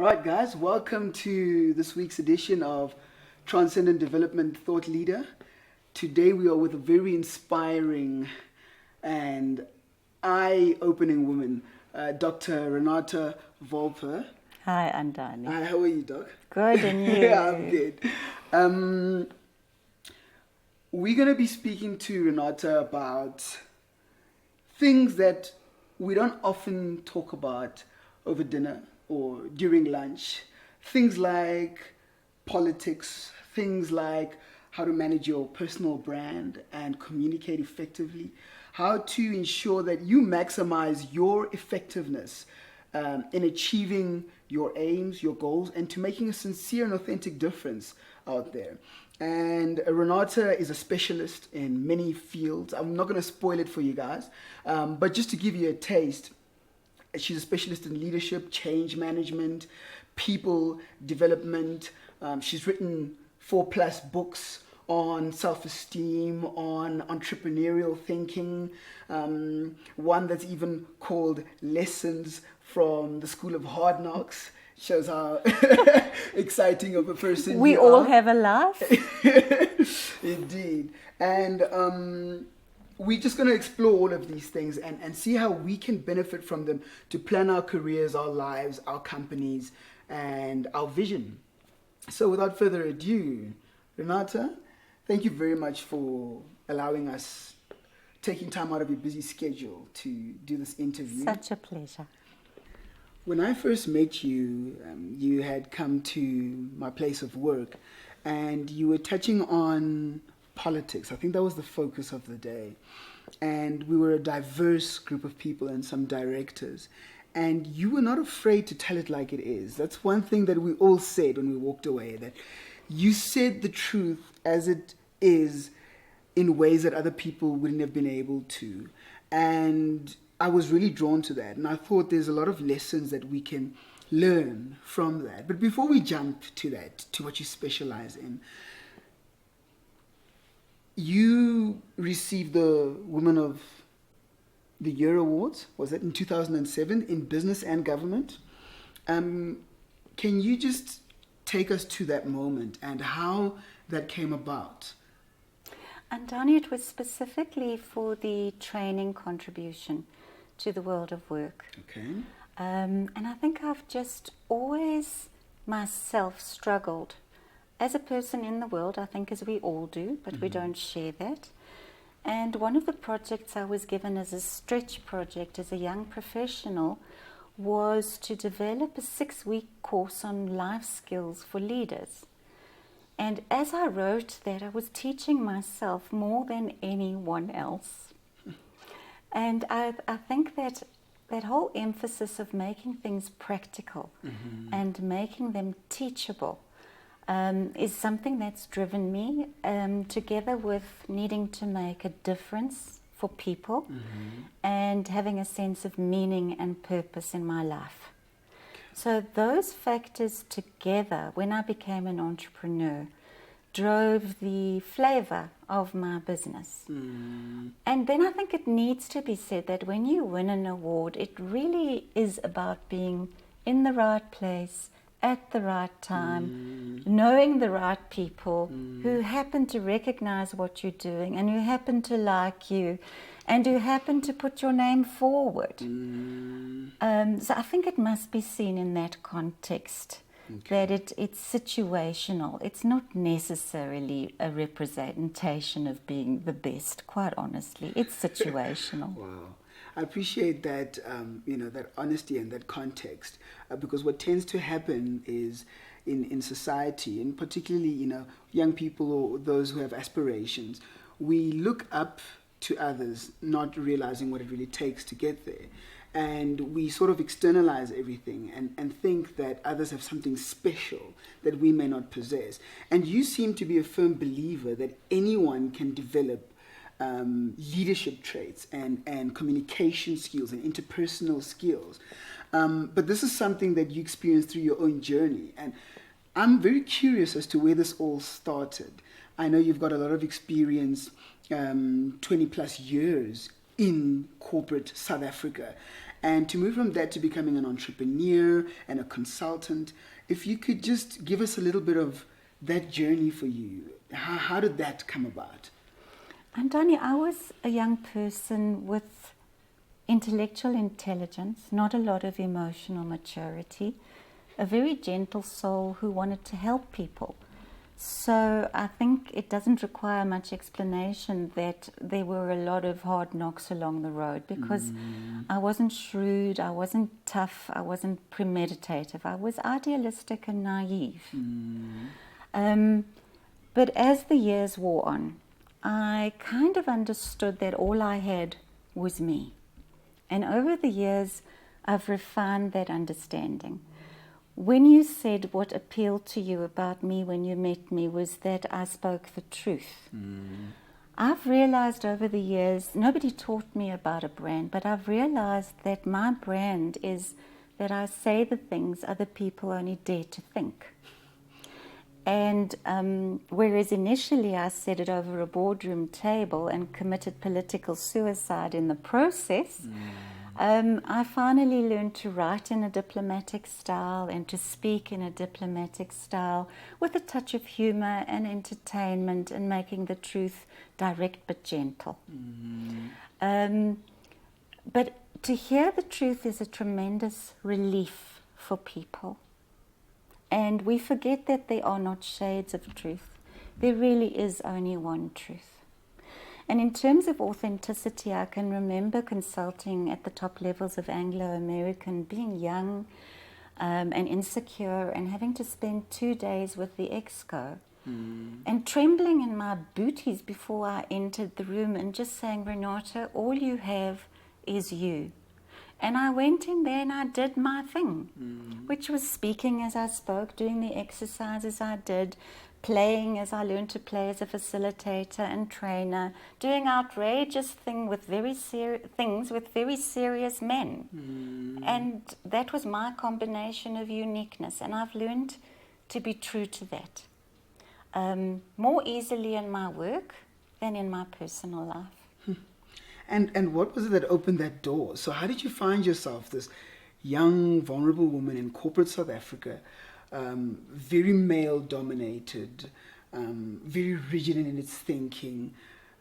right, guys, welcome to this week's edition of Transcendent Development Thought Leader. Today we are with a very inspiring and eye-opening woman, Dr. Renate Volpe. Hi, Andani. Hi, how are you, Doc? Good, and you? Yeah, I'm good. We're going to be speaking to Renate about things that we don't often talk about over dinner or during lunch. Things like politics, things like how to manage your personal brand and communicate effectively, how to ensure that you maximize your effectiveness in achieving your aims, your goals, and to making a sincere and authentic difference out there. And Renate is a specialist in many fields. I'm not going to spoil it for you guys, but just to give you a taste, she's a specialist in leadership, change management, people development. She's written 4+ books on self-esteem, on entrepreneurial thinking, one that's even called Lessons from the School of Hard Knocks. Shows how exciting of a person we you all are. have a laugh. Indeed. And we're just going to explore all of these things and see how we can benefit from them to plan our careers, our lives, our companies, and our vision. So without further ado, Renate, thank you very much for allowing us, taking time out of your busy schedule to do this interview. Such a pleasure. When I first met you, you had come to my place of work and you were touching on politics. I think that was the focus of the day. And we were a diverse group of people and some directors. And you were not afraid to tell it like it is. That's one thing that we all said when we walked away, that you said the truth as it is in ways that other people wouldn't have been able to. And I was really drawn to that. And I thought there's a lot of lessons that we can learn from that. But before we jump to that, to what you specialize in, you received the Women of the Year Awards, was that in 2007, in business and government? Can you just take us to that moment and how that came about? Andani, it was specifically for the training contribution to the world of work. Okay. And I think I've just always myself struggled as a person in the world, I think as we all do, but we don't share that. And one of the projects I was given as a stretch project as a young professional was to develop a 6-week course on life skills for leaders. And as I wrote that, I was teaching myself more than anyone else. And I think that whole emphasis of making things practical and making them teachable is something that's driven me, together with needing to make a difference for people and having a sense of meaning and purpose in my life. So those factors together, when I became an entrepreneur, drove the flavor of my business. And then I think it needs to be said that when you win an award, it really is about being in the right place, at the right time, knowing the right people who happen to recognize what you're doing and who happen to like you and who happen to put your name forward. So I think it must be seen in that context, that it's situational. It's not necessarily a representation of being the best, quite honestly. It's situational. Wow. I appreciate that, that honesty and that context, because what tends to happen is in society, and particularly, young people or those who have aspirations, we look up to others, not realizing what it really takes to get there. And we sort of externalize everything and think that others have something special that we may not possess. And you seem to be a firm believer that anyone can develop leadership traits and communication skills and interpersonal skills. But this is something that you experienced through your own journey. And I'm very curious as to where this all started. I know you've got a lot of experience, 20+ years in corporate South Africa, and to move from that to becoming an entrepreneur and a consultant. If you could just give us a little bit of that journey for you. How did that come about? Andani, I was a young person with intellectual intelligence, not a lot of emotional maturity, a very gentle soul who wanted to help people. So I think it doesn't require much explanation that there were a lot of hard knocks along the road, because I wasn't shrewd, I wasn't tough, I wasn't premeditative. I was idealistic and naive. But as the years wore on, I kind of understood that all I had was me. And over the years, I've refined that understanding. When you said what appealed to you about me when you met me was that I spoke the truth. I've realized over the years, nobody taught me about a brand, but I've realized that my brand is that I say the things other people only dare to think. And whereas initially I said it over a boardroom table and committed political suicide in the process, I finally learned to write in a diplomatic style and to speak in a diplomatic style with a touch of humor and entertainment and making the truth direct but gentle. But to hear the truth is a tremendous relief for people. And we forget that there are not shades of truth. There really is only one truth. And in terms of authenticity, I can remember consulting at the top levels of Anglo-American, being young and insecure, and having to spend 2 days with the exco, and trembling in my booties before I entered the room and just saying, Renate, all you have is you. And I went in there and I did my thing, which was speaking as I spoke, doing the exercises I did, playing as I learned to play as a facilitator and trainer, doing outrageous things with very serious men. And that was my combination of uniqueness, and I've learned to be true to that. More easily in my work than in my personal life. And what was it that opened that door? So how did you find yourself, this young, vulnerable woman in corporate South Africa, very male-dominated, very rigid in its thinking,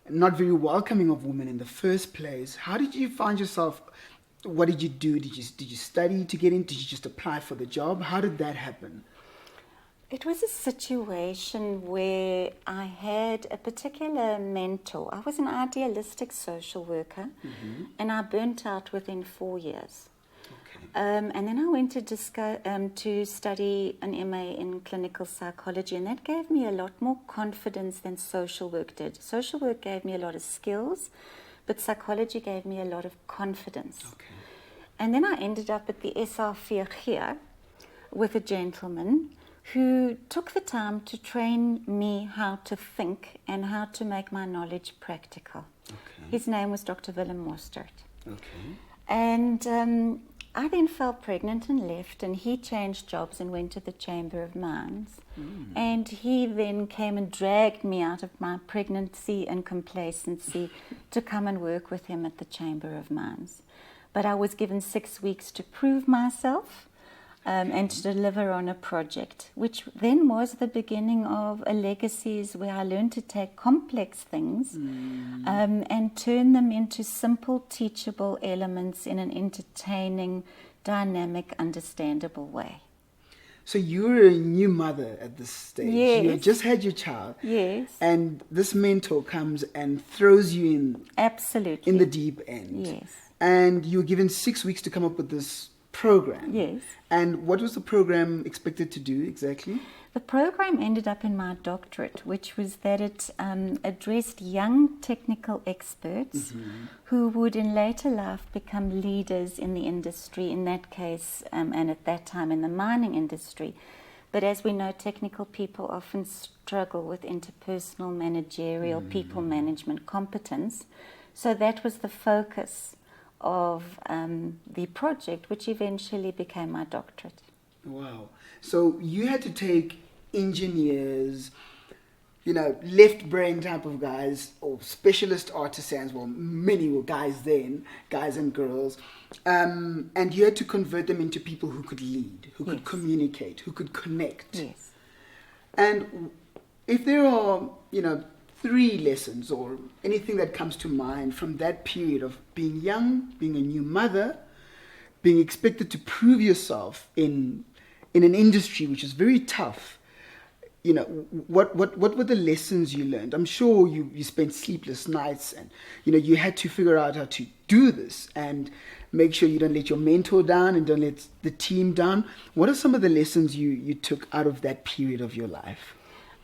not very welcoming of women in the first place? How did you find yourself? What did you do? Did you study to get in? Did you just apply for the job? How did that happen? It was a situation where I had a particular mentor. I was an idealistic social worker, and I burnt out within 4 years. Okay. And then I went to study an MA in clinical psychology, and that gave me a lot more confidence than social work did. Social work gave me a lot of skills, but psychology gave me a lot of confidence. Okay. And then I ended up at the SR4 here with a gentleman who took the time to train me how to think and how to make my knowledge practical. Okay. His name was Dr. Willem Mostert. Okay. And I then fell pregnant and left, and he changed jobs and went to the Chamber of Mines. And he then came and dragged me out of my pregnancy and complacency to come and work with him at the Chamber of Mines. But I was given 6 weeks to prove myself. And to deliver on a project, which then was the beginning of a legacies where I learned to take complex things and turn them into simple, teachable elements in an entertaining, dynamic, understandable way. So you were a new mother at this stage. Yes. You had just had your child. Yes. And this mentor comes and throws you in. Absolutely. In the deep end. Yes. And you were given 6 weeks to come up with this program. Yes. And what was the program expected to do exactly? The program ended up in my doctorate, which was that it addressed young technical experts who would in later life become leaders in the industry, in that case, and at that time in the mining industry. But as we know, technical people often struggle with interpersonal, managerial, people management competence. So that was the focus of the project, which eventually became my doctorate. Wow. So you had to take engineers, left brain type of guys or specialist artisans. Well, many were guys then, guys and girls. And you had to convert them into people who could lead, who could communicate, who could connect. Yes. And if there are, 3 lessons or anything that comes to mind from that period of being young, being a new mother, being expected to prove yourself in an industry which is very tough, what were the lessons you learned? I'm sure you spent sleepless nights and, you had to figure out how to do this and make sure you don't let your mentor down and don't let the team down. What are some of the lessons you took out of that period of your life?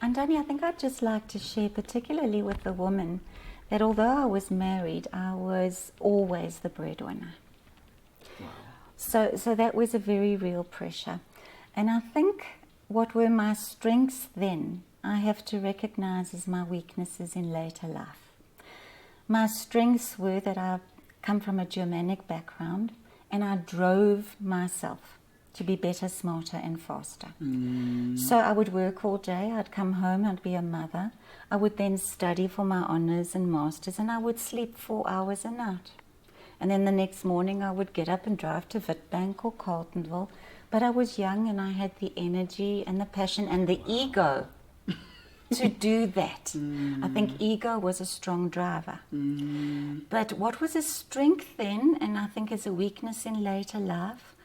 Andani, I think I'd just like to share, particularly with the woman, that although I was married, I was always the breadwinner. Wow. So that was a very real pressure. And I think what were my strengths then, I have to recognize as my weaknesses in later life. My strengths were that I come from a Germanic background and I drove myself to be better, smarter and faster. So I would work all day, I'd come home, I'd be a mother. I would then study for my honours and masters and I would sleep 4 hours a night. And then the next morning I would get up and drive to Witbank or Carltonville. But I was young and I had the energy and the passion and the ego to do that. I think ego was a strong driver. But what was a strength then, and I think is a weakness in later life,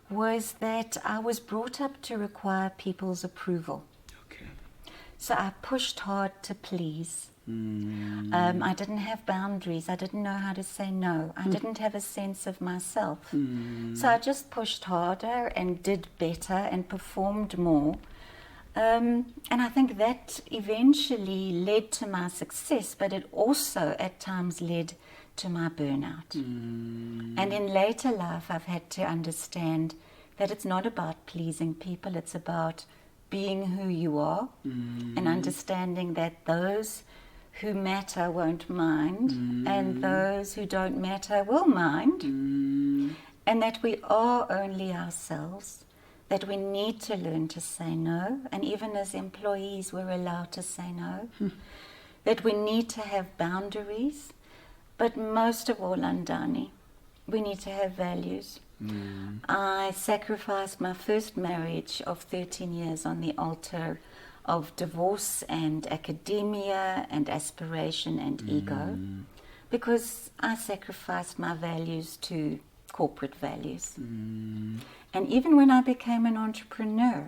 was that I was brought up to require people's approval. Okay. So I pushed hard to please. I didn't have boundaries. I didn't know how to say no. I didn't have a sense of myself. So I just pushed harder and did better and performed more. And I think that eventually led to my success, but it also at times led to my burnout. And in later life, I've had to understand that it's not about pleasing people, it's about being who you are and understanding that those who matter won't mind and those who don't matter will mind, and that we are only ourselves, that we need to learn to say no, and even as employees we're allowed to say no, that we need to have boundaries, but most of all, Andani, we need to have values. I sacrificed my first marriage of 13 years on the altar of divorce and academia and aspiration and ego, because I sacrificed my values to corporate values. And even when I became an entrepreneur,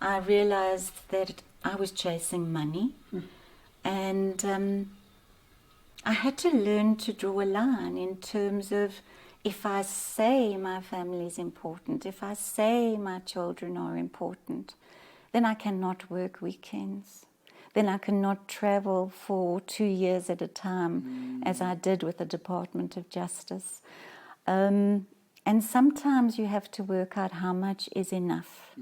I realized that I was chasing money, and I had to learn to draw a line in terms of, if I say my family is important, if I say my children are important, then I cannot work weekends. Then I cannot travel for 2 years at a time, as I did with the Department of Justice. And sometimes you have to work out how much is enough.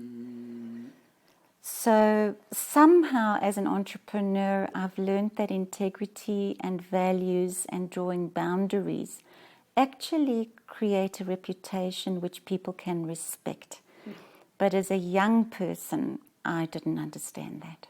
So somehow as an entrepreneur, I've learned that integrity and values and drawing boundaries actually create a reputation which people can respect. But as a young person, I didn't understand that.